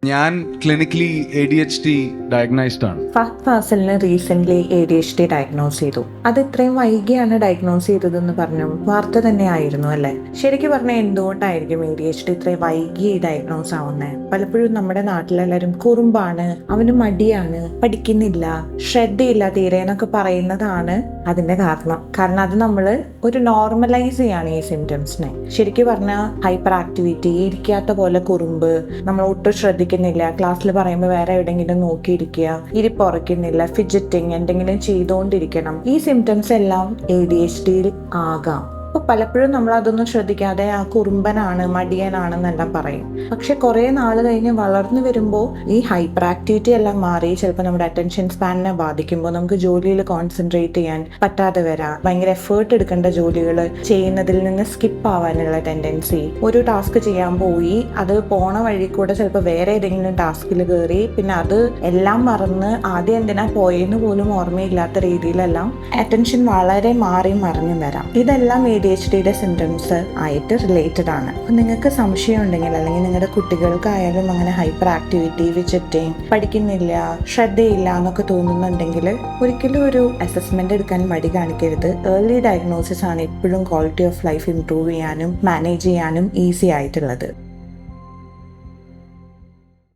ഞാൻ clinically ADHD ഡയഗ്നൈസ്ഡ് ആണ്. Fahad ഫാസിലിന് recent ADHD diagnose ചെയ്തു. അത് ഇത്രയും വൈകിയാണ് ഡയഗ്നോസ് ചെയ്തതെന്ന് പറഞ്ഞു വാർത്ത തന്നെയായിരുന്നു അല്ലെ? ശരിക്കും പറഞ്ഞാൽ എന്തുകൊണ്ടായിരിക്കും ADHD ഇത്രയും വൈകി ഡയഗ്നോസ് ആവുന്നത്? പലപ്പോഴും നമ്മുടെ നാട്ടിലെല്ലാവരും കുറുമ്പാണ്, അവന് മടിയാണ്, പഠിക്കുന്നില്ല, ശ്രദ്ധയില്ല തീരെ എന്നൊക്കെ പറയുന്നതാണ് അതിന്റെ കാരണം അത് നമ്മൾ ഒരു നോർമലൈസ് ചെയ്യാണ് ഈ സിംറ്റംസിനെ. ശരിക്കും പറഞ്ഞാൽ ഹൈപ്പർ ആക്ടിവിറ്റി, ഇരിക്കാത്ത പോലെ കുറുമ്പ്, നമ്മൾ ഒട്ടും ശ്രദ്ധിക്കുന്നില്ല, ക്ലാസ്സിൽ പറയുമ്പോൾ വേറെ എവിടെയെങ്കിലും നോക്കിയിരിക്കുക, ഇരിപ്പുറയ്ക്കുന്നില്ല, ഫിഡ്ജറ്റിങ്, എന്തെങ്കിലും ചെയ്തുകൊണ്ടിരിക്കണം, ഈ സിംറ്റംസ് എല്ലാം ADHDയിൽ ആകാം. അപ്പോൾ പലപ്പോഴും നമ്മൾ അതൊന്നും ശ്രദ്ധിക്കാതെ ആ കുറുമ്പനാണ്, മടിയനാണെന്നെല്ലാം പറയും. പക്ഷെ കുറേ നാൾ കഴിഞ്ഞ് വളർന്നു വരുമ്പോൾ ഈ ഹൈപ്പർ ആക്ടിവിറ്റി എല്ലാം മാറി ചിലപ്പോൾ നമ്മുടെ അറ്റൻഷൻ സ്പാനിനെ ബാധിക്കുമ്പോൾ നമുക്ക് ജോലിയിൽ കോൺസെൻട്രേറ്റ് ചെയ്യാൻ പറ്റാതെ വരാം. ഭയങ്കര എഫേർട്ട് എടുക്കേണ്ട ജോലികൾ ചെയ്യുന്നതിൽ നിന്ന് സ്കിപ്പ് ആവാനുള്ള ടെൻഡൻസി, ഒരു ടാസ്ക് ചെയ്യാൻ പോയി അത് പോണ വഴി കൂടെ ചിലപ്പോൾ വേറെ ഏതെങ്കിലും ടാസ്കിൽ കയറി പിന്നെ അത് എല്ലാം മറന്ന് ആദ്യം എന്തിനാ പോയെന്ന് പോലും ഓർമ്മയില്ലാത്ത രീതിയിലെല്ലാം അറ്റൻഷൻ വളരെ മാറി മറിഞ്ഞും വരാം. ഇതെല്ലാം ADHDയുടെ സിംറ്റംസ് ആയിട്ട് റിലേറ്റഡ് ആണ്. അപ്പം നിങ്ങൾക്ക് സംശയം ഉണ്ടെങ്കിൽ അല്ലെങ്കിൽ നിങ്ങളുടെ കുട്ടികൾക്കായാലും അങ്ങനെ ഹൈപ്പർ ആക്ടിവിറ്റി, വിജിറ്റിംഗ്, പഠിക്കുന്നില്ല, ശ്രദ്ധയില്ല എന്നൊക്കെ തോന്നുന്നുണ്ടെങ്കിൽ ഒരിക്കലും ഒരു അസസ്മെന്റ് എടുക്കാൻ മടി കാണിക്കരുത്. ഏർലി ഡയഗ്നോസിസ് ആണ് എപ്പോഴും ക്വാളിറ്റി ഓഫ് ലൈഫ് ഇംപ്രൂവ് ചെയ്യാനും മാനേജ് ചെയ്യാനും ഈസി ആയിട്ടുള്ളത്.